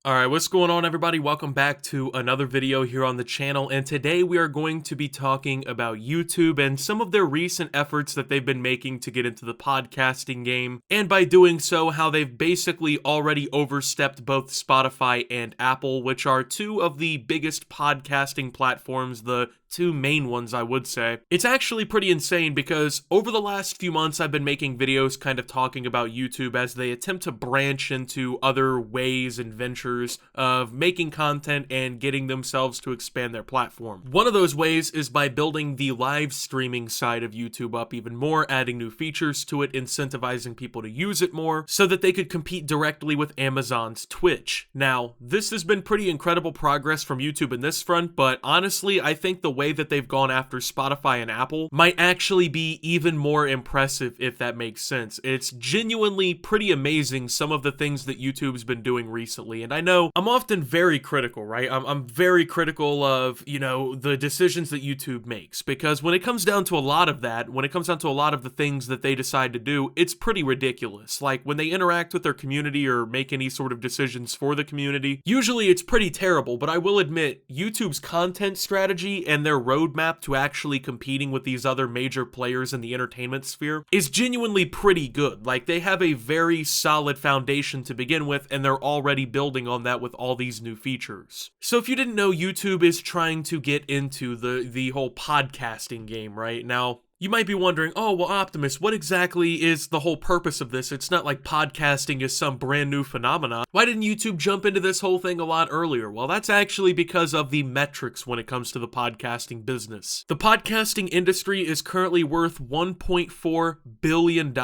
Alright, what's going on everybody? Welcome back to another video here on the channel, and today we are going to be talking about YouTube and some of their recent efforts that they've been making to get into the podcasting game, and by doing so, how they've basically already overstepped both Spotify and Apple, which are two of the biggest podcasting platforms, the two main ones I would say. It's actually pretty insane because over the last few months I've been making videos kind of talking about YouTube as they attempt to branch into other ways and ventures of making content and getting themselves to expand their platform. One of those ways is by building the live streaming side of YouTube up even more, adding new features to it, incentivizing people to use it more so that they could compete directly with Amazon's Twitch. Now, this has been pretty incredible progress from YouTube in this front, but honestly, I think the way that they've gone after Spotify and Apple might actually be even more impressive, if that makes sense. It's genuinely pretty amazing some of the things that YouTube's been doing recently, and I know I'm often very critical, right? I'm very critical of, the decisions that YouTube makes, because when it comes down to a lot of that, when it comes down to a lot of the things that they decide to do, it's pretty ridiculous. Like, when they interact with their community or make any sort of decisions for the community, usually it's pretty terrible, but I will admit, YouTube's content strategy and their roadmap to actually competing with these other major players in the entertainment sphere is genuinely pretty good. Like, they have a very solid foundation to begin with, and they're already building on that with all these new features. So if you didn't know, YouTube is trying to get into the whole podcasting game right now. You might be wondering, oh, well, Optimus, what exactly is the whole purpose of this? It's not like podcasting is some brand new phenomenon. Why didn't YouTube jump into this whole thing a lot earlier? Well, that's actually because of the metrics when it comes to the podcasting business. The podcasting industry is currently worth $1.4 billion,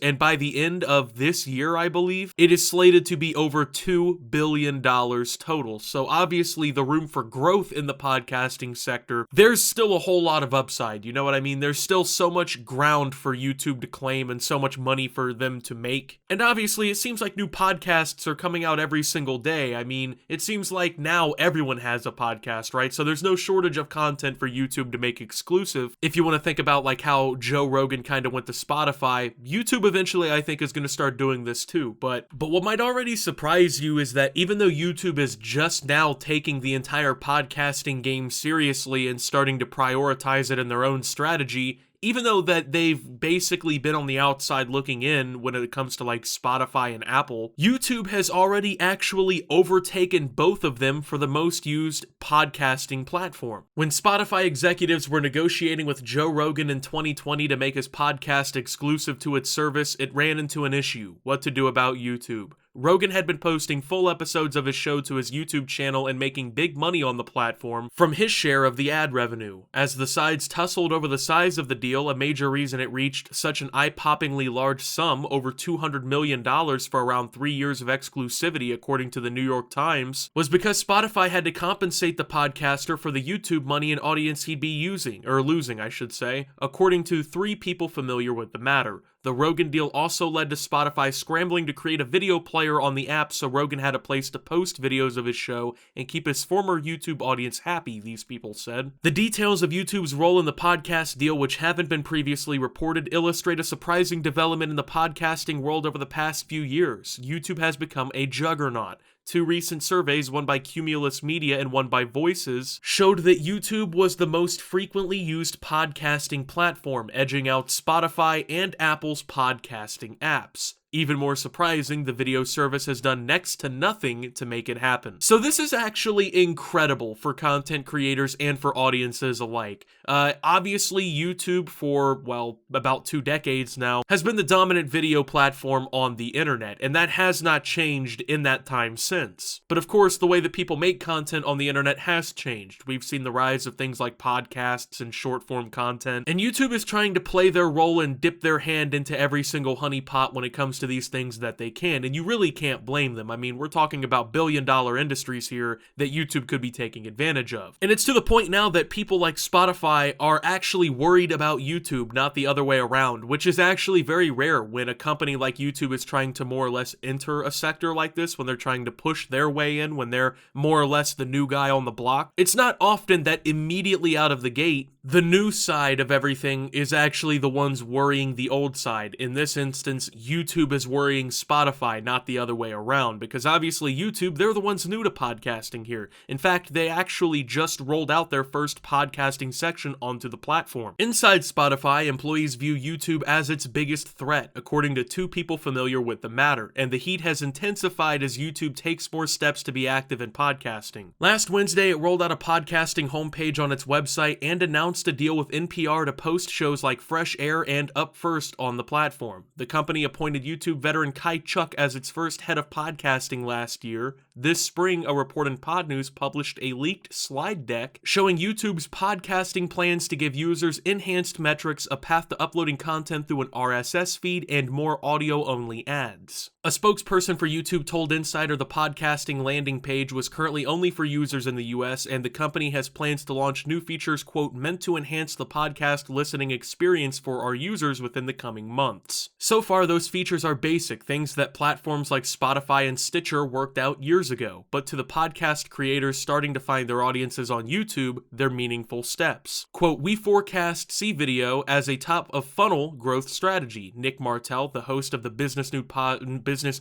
and by the end of this year, I believe, it is slated to be over $2 billion total. So obviously, the room for growth in the podcasting sector, there's still a whole lot of upside, you know what I mean? There's still so much ground for YouTube to claim and so much money for them to make. And obviously, it seems like new podcasts are coming out every single day. I mean, it seems like now everyone has a podcast, right? So there's no shortage of content for YouTube to make exclusive. If you want to think about like how Joe Rogan kind of went to Spotify, YouTube eventually I think is going to start doing this too. But what might already surprise you is that even though YouTube is just now taking the entire podcasting game seriously and starting to prioritize it in their own strategy, even though that they've basically been on the outside looking in when it comes to like Spotify and Apple, YouTube has already actually overtaken both of them for the most used podcasting platform. When Spotify executives were negotiating with Joe Rogan in 2020 to make his podcast exclusive to its service, it ran into an issue: what to do about YouTube. Rogan had been posting full episodes of his show to his YouTube channel and making big money on the platform from his share of the ad revenue. As the sides tussled over the size of the deal, a major reason it reached such an eye-poppingly large sum, over $200 million for around 3 years of exclusivity according to the New York Times, was because Spotify had to compensate the podcaster for the YouTube money and audience he'd be losing, I should say, according to 3 people familiar with the matter. The Rogan deal also led to Spotify scrambling to create a video player on the app so Rogan had a place to post videos of his show and keep his former YouTube audience happy, these people said. The details of YouTube's role in the podcast deal, which haven't been previously reported, illustrate a surprising development in the podcasting world over the past few years. YouTube has become a juggernaut. 2 recent surveys, one by Cumulus Media and one by Voices, showed that YouTube was the most frequently used podcasting platform, edging out Spotify and Apple's podcasting apps. Even more surprising, the video service has done next to nothing to make it happen. So this is actually incredible for content creators and for audiences alike. Obviously, YouTube for, well, about 2 decades now, has been the dominant video platform on the internet, and that has not changed in that time since. But of course, the way that people make content on the internet has changed. We've seen the rise of things like podcasts and short-form content, and YouTube is trying to play their role and dip their hand into every single honeypot when it comes to these things that they can, and you really can't blame them. I mean, we're talking about billion-dollar industries here that YouTube could be taking advantage of. And it's to the point now that people like Spotify are actually worried about YouTube, not the other way around, which is actually very rare when a company like YouTube is trying to more or less enter a sector like this, when they're trying to push their way in, when they're more or less the new guy on the block. It's not often that immediately out of the gate, the new side of everything is actually the ones worrying the old side. In this instance, YouTube is worrying Spotify, not the other way around, because obviously YouTube, they're the ones new to podcasting here. In fact, they actually just rolled out their first podcasting section onto the platform. Inside Spotify, employees view YouTube as its biggest threat, according to two people familiar with the matter, and the heat has intensified as YouTube takes more steps to be active in podcasting. Last Wednesday, it rolled out a podcasting homepage on its website and announced a deal with NPR to post shows like Fresh Air and Up First on the platform. The company appointed YouTube veteran Kai Chuck as its first head of podcasting last year. This spring, a report in Pod News published a leaked slide deck showing YouTube's podcasting plans to give users enhanced metrics, a path to uploading content through an RSS feed, and more audio-only ads. A spokesperson for YouTube told Insider the podcasting landing page was currently only for users in the US, and the company has plans to launch new features, quote, meant to enhance the podcast listening experience for our users within the coming months. So far, those features are basic, things that platforms like Spotify and Stitcher worked out years ago, but to the podcast creators starting to find their audiences on YouTube, they're meaningful steps. Quote, we forecast video as a top-of-funnel growth strategy, Nick Martell, the host of the Business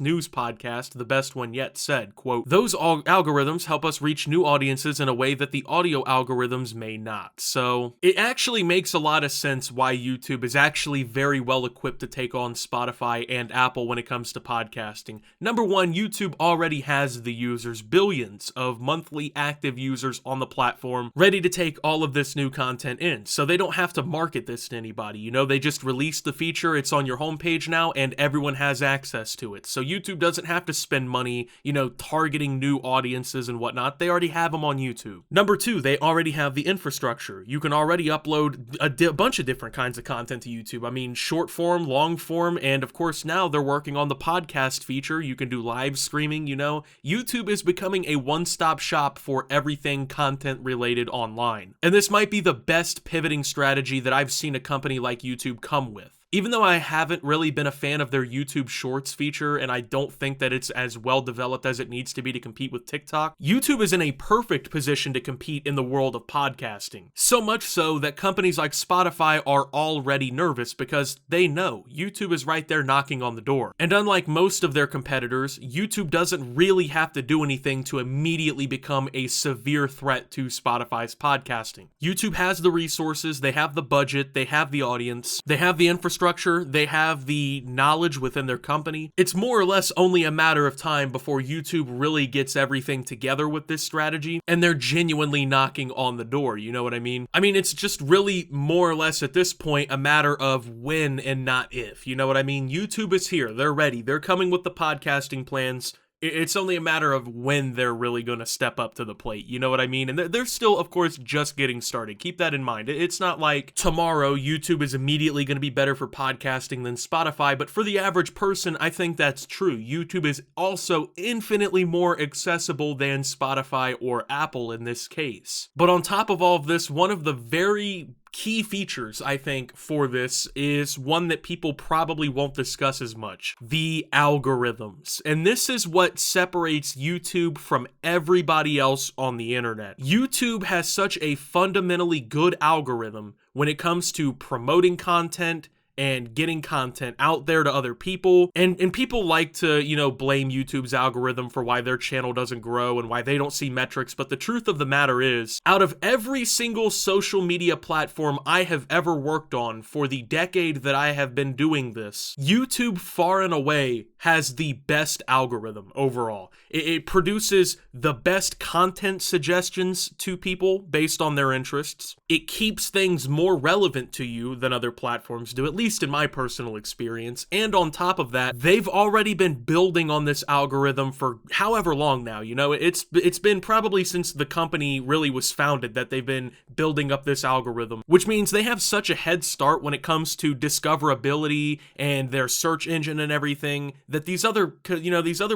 News podcast, The Best One Yet, said, quote, those algorithms help us reach new audiences in a way that the audio algorithms may not. So it actually makes a lot of sense why YouTube is actually very well equipped to take on Spotify and Apple when it comes to podcasting. Number one, YouTube already has the users, billions of monthly active users on the platform, ready to take all of this new content in. So they don't have to market this to anybody. You know, they just release the feature, it's on your homepage now, and everyone has access to it. So YouTube doesn't have to spend money, you know, targeting new audiences and whatnot. They already have them on YouTube. Number two, they already have the infrastructure. You can already upload a bunch of different kinds of content to YouTube. I mean, short form, long form, and of course now they're working on the podcast feature. You can do live streaming, you know. YouTube is becoming a one-stop shop for everything content related online. And this might be the best pivoting strategy that I've seen a company like YouTube come with. Even though I haven't really been a fan of their YouTube Shorts feature, and I don't think that it's as well developed as it needs to be to compete with TikTok, YouTube is in a perfect position to compete in the world of podcasting. So much so that companies like Spotify are already nervous because they know YouTube is right there knocking on the door. And unlike most of their competitors, YouTube doesn't really have to do anything to immediately become a severe threat to Spotify's podcasting. YouTube has the resources, they have the budget, they have the audience, they have the infrastructure, they have the knowledge within their company. It's more or less only a matter of time before YouTube really gets everything together with this strategy, and they're genuinely knocking on the door, you know what I mean? I mean, it's just really more or less at this point a matter of when and not if, you know what I mean? YouTube is here, they're ready, they're coming with the podcasting plans. It's only a matter of when they're really going to step up to the plate, you know what I mean? And they're still, of course, just getting started. Keep that in mind. It's not like tomorrow YouTube is immediately going to be better for podcasting than Spotify, but for the average person, I think that's true. YouTube is also infinitely more accessible than Spotify or Apple in this case. But on top of all of this, one of the very key features, I think, for this is one that people probably won't discuss as much: the algorithms. And this is what separates YouTube from everybody else on the internet. YouTube has such a fundamentally good algorithm when it comes to promoting content and getting content out there to other people. And people like to, you know, blame YouTube's algorithm for why their channel doesn't grow and why they don't see metrics. But the truth of the matter is, out of every single social media platform I have ever worked on for the decade that I have been doing this, YouTube far and away has the best algorithm overall. It produces the best content suggestions to people based on their interests. It keeps things more relevant to you than other platforms do, at least in my personal experience. And on top of that, they've already been building on this algorithm for however long now. You know, it's been probably since the company really was founded that they've been building up this algorithm, which means they have such a head start when it comes to discoverability and their search engine and everything that these other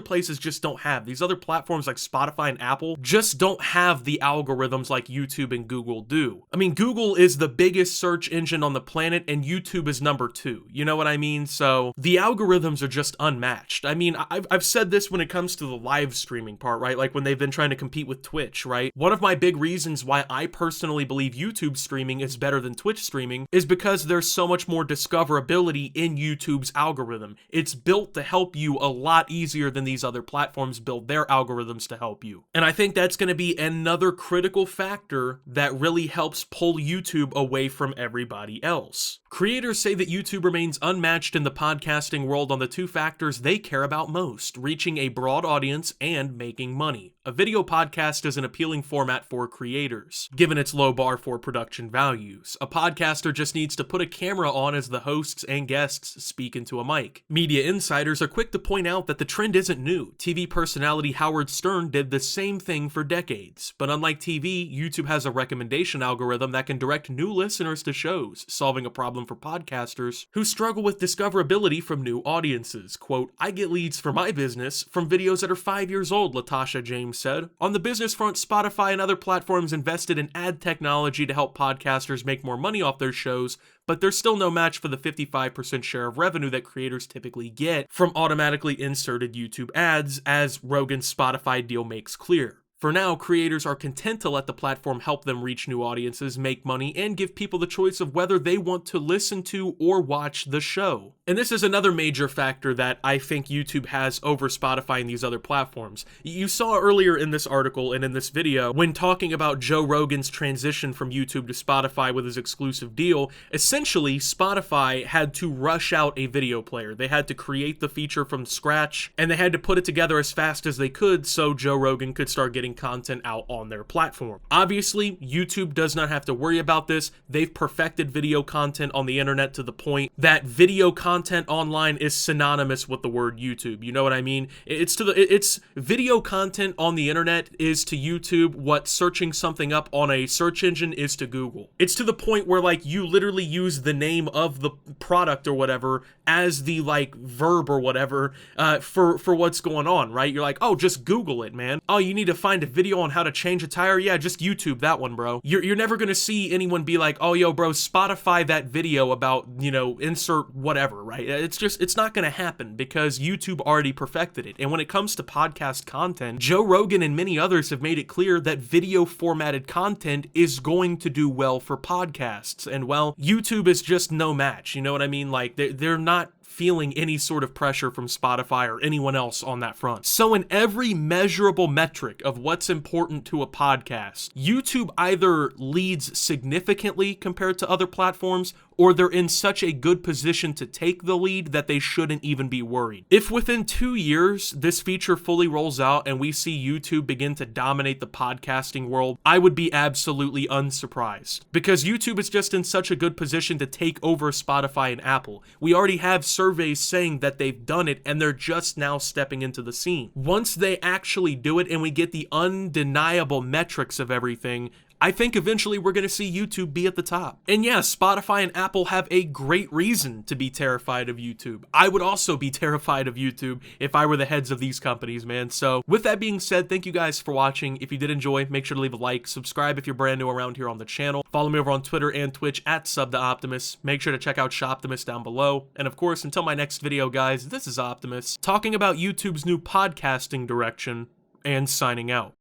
places just don't have. These other platforms like Spotify and Apple just don't have the algorithms like YouTube and Google do. I mean, Google is the biggest search engine on the planet, and YouTube is number number 2. You know what I mean? So the algorithms are just unmatched. I mean, I've said this when it comes to the live streaming part, right? Like when they've been trying to compete with Twitch, right? One of my big reasons why I personally believe YouTube streaming is better than Twitch streaming is because there's so much more discoverability in YouTube's algorithm. It's built to help you a lot easier than these other platforms build their algorithms to help you. And I think that's going to be another critical factor that really helps pull YouTube away from everybody else. Creators say that YouTube remains unmatched in the podcasting world on the 2 factors they care about most: reaching a broad audience and making money. A video podcast is an appealing format for creators, given its low bar for production values. A podcaster just needs to put a camera on as the hosts and guests speak into a mic. Media insiders are quick to point out that the trend isn't new. TV personality Howard Stern did the same thing for decades. But unlike TV, YouTube has a recommendation algorithm that can direct new listeners to shows, solving a problem for podcasters who struggle with discoverability from new audiences. Quote, "I get leads for my business from videos that are 5 years old," Latasha James said. On the business front, Spotify and other platforms invested in ad technology to help podcasters make more money off their shows, but there's still no match for the 55% share of revenue that creators typically get from automatically inserted YouTube ads, as Rogan's Spotify deal makes clear. For now, creators are content to let the platform help them reach new audiences, make money, and give people the choice of whether they want to listen to or watch the show. And this is another major factor that I think YouTube has over Spotify and these other platforms. You saw earlier in this article and in this video, when talking about Joe Rogan's transition from YouTube to Spotify with his exclusive deal, essentially Spotify had to rush out a video player. They had to create the feature from scratch, and they had to put it together as fast as they could so Joe Rogan could start getting content out on their platform. Obviously, YouTube does not have to worry about this. They've perfected video content on the internet to the point that video content online is synonymous with the word YouTube. You know what I mean? It's video content on the internet is to YouTube what searching something up on a search engine is to Google. It's to the point where like you literally use the name of the product or whatever as the like verb or whatever for what's going on, right? You're like, oh, just Google it, man. Oh, you need to find a video on how to change a tire? Yeah, just YouTube that one, bro. You're never gonna see anyone be like, oh, yo, bro, Spotify that video about, you know, insert whatever, right? It's not gonna happen because YouTube already perfected it. And when it comes to podcast content, Joe Rogan and many others have made it clear that video formatted content is going to do well for podcasts. And well, YouTube is just no match. You know what I mean? Like they're not feeling any sort of pressure from Spotify or anyone else on that front. So in every measurable metric of what's important to a podcast, YouTube either leads significantly compared to other platforms, or they're in such a good position to take the lead that they shouldn't even be worried. If within 2 years this feature fully rolls out and we see YouTube begin to dominate the podcasting world, I would be absolutely unsurprised, because YouTube is just in such a good position to take over Spotify and Apple. We already have surveys saying that they've done it, and they're just now stepping into the scene. Once they actually do it and we get the undeniable metrics of everything, I think eventually we're going to see YouTube be at the top. And yeah, Spotify and Apple have a great reason to be terrified of YouTube. I would also be terrified of YouTube if I were the heads of these companies, man. So with that being said, thank you guys for watching. If you did enjoy, make sure to leave a like, subscribe if you're brand new around here on the channel. Follow me over on Twitter and Twitch at @SubTheOptimus. Make sure to check out Shoptimus down below. And of course, until my next video, guys, this is Optimus, talking about YouTube's new podcasting direction and signing out.